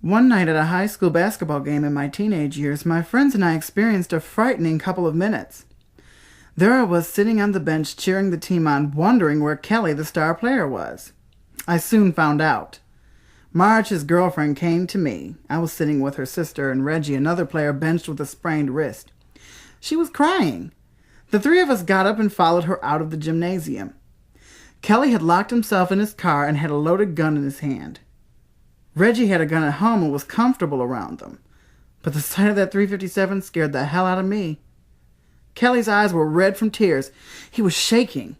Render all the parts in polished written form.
One night at a high school basketball game in my teenage years, my friends and I experienced a frightening couple of minutes. There I was sitting on the bench cheering the team on, wondering where Kelly, the star player, was. I soon found out. Marge, his girlfriend, came to me. I was sitting with her sister and Reggie, another player, benched with a sprained wrist. She was crying. The three of us got up and followed her out of the gymnasium. Kelly had locked himself in his car and had a loaded gun in his hand. Reggie had a gun at home and was comfortable around them. But the sight of that .357 scared the hell out of me. Kelly's eyes were red from tears. He was shaking.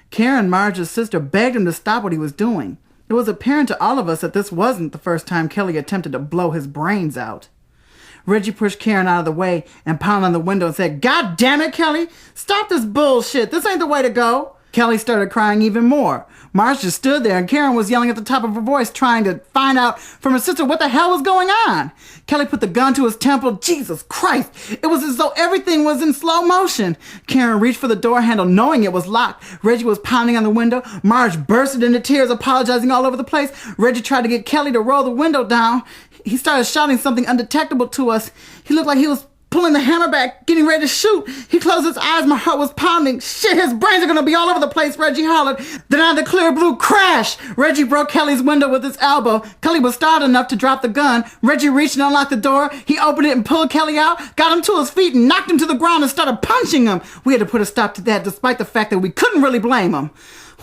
Karen, Marge's sister, begged him to stop what he was doing. It was apparent to all of us that this wasn't the first time Kelly attempted to blow his brains out. Reggie pushed Karen out of the way and pounded on the window and said, "God damn it, Kelly! Stop this bullshit! This ain't the way to go!" Kelly started crying even more. Marge just stood there and Karen was yelling at the top of her voice, trying to find out from her sister what the hell was going on. Kelly put the gun to his temple. Jesus Christ! It was as though everything was in slow motion. Karen reached for the door handle, knowing it was locked. Reggie was pounding on the window. Marge bursted into tears, apologizing all over the place. Reggie tried to get Kelly to roll the window down. He started shouting something undetectable to us. He looked like he was pulling the hammer back, getting ready to shoot. He closed his eyes. My heart was pounding. Shit, his brains are going to be all over the place, Reggie hollered. Then out of the clear blue, crash! Reggie broke Kelly's window with his elbow. Kelly was startled enough to drop the gun. Reggie reached and unlocked the door. He opened it and pulled Kelly out, got him to his feet and knocked him to the ground and started punching him. We had to put a stop to that, despite the fact that we couldn't really blame him.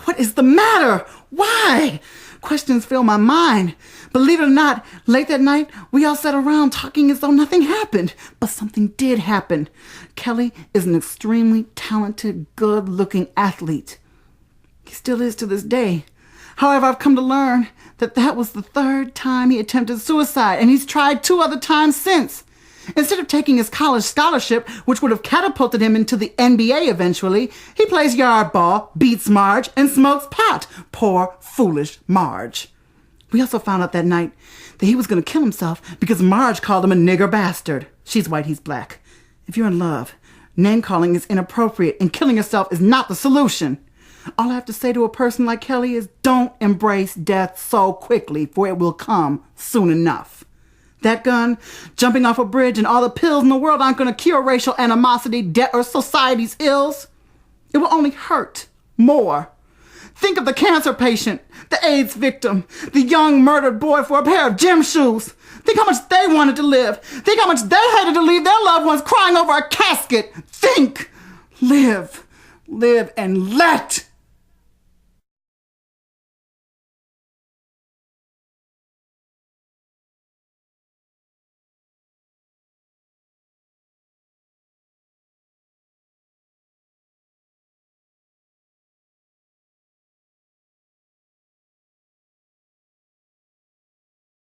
What is the matter? Why? Questions fill my mind. Believe it or not, late that night, we all sat around talking as though nothing happened. But something did happen. Kelly is an extremely talented, good-looking athlete. He still is to this day. However, I've come to learn that that was the third time he attempted suicide, and he's tried 2 other times since. Instead of taking his college scholarship, which would have catapulted him into the NBA eventually, he plays yard ball, beats Marge, and smokes pot. Poor, foolish Marge. We also found out that night that he was going to kill himself because Marge called him a nigger bastard. She's white, he's black. If you're in love, name-calling is inappropriate, and killing yourself is not the solution. All I have to say to a person like Kelly is don't embrace death so quickly, for it will come soon enough. That gun, jumping off a bridge, and all the pills in the world aren't going to cure racial animosity, debt, or society's ills. It will only hurt more. Think of the cancer patient, the AIDS victim, the young murdered boy for a pair of gym shoes. Think how much they wanted to live. Think how much they hated to leave their loved ones crying over a casket. Think. Live. Live and let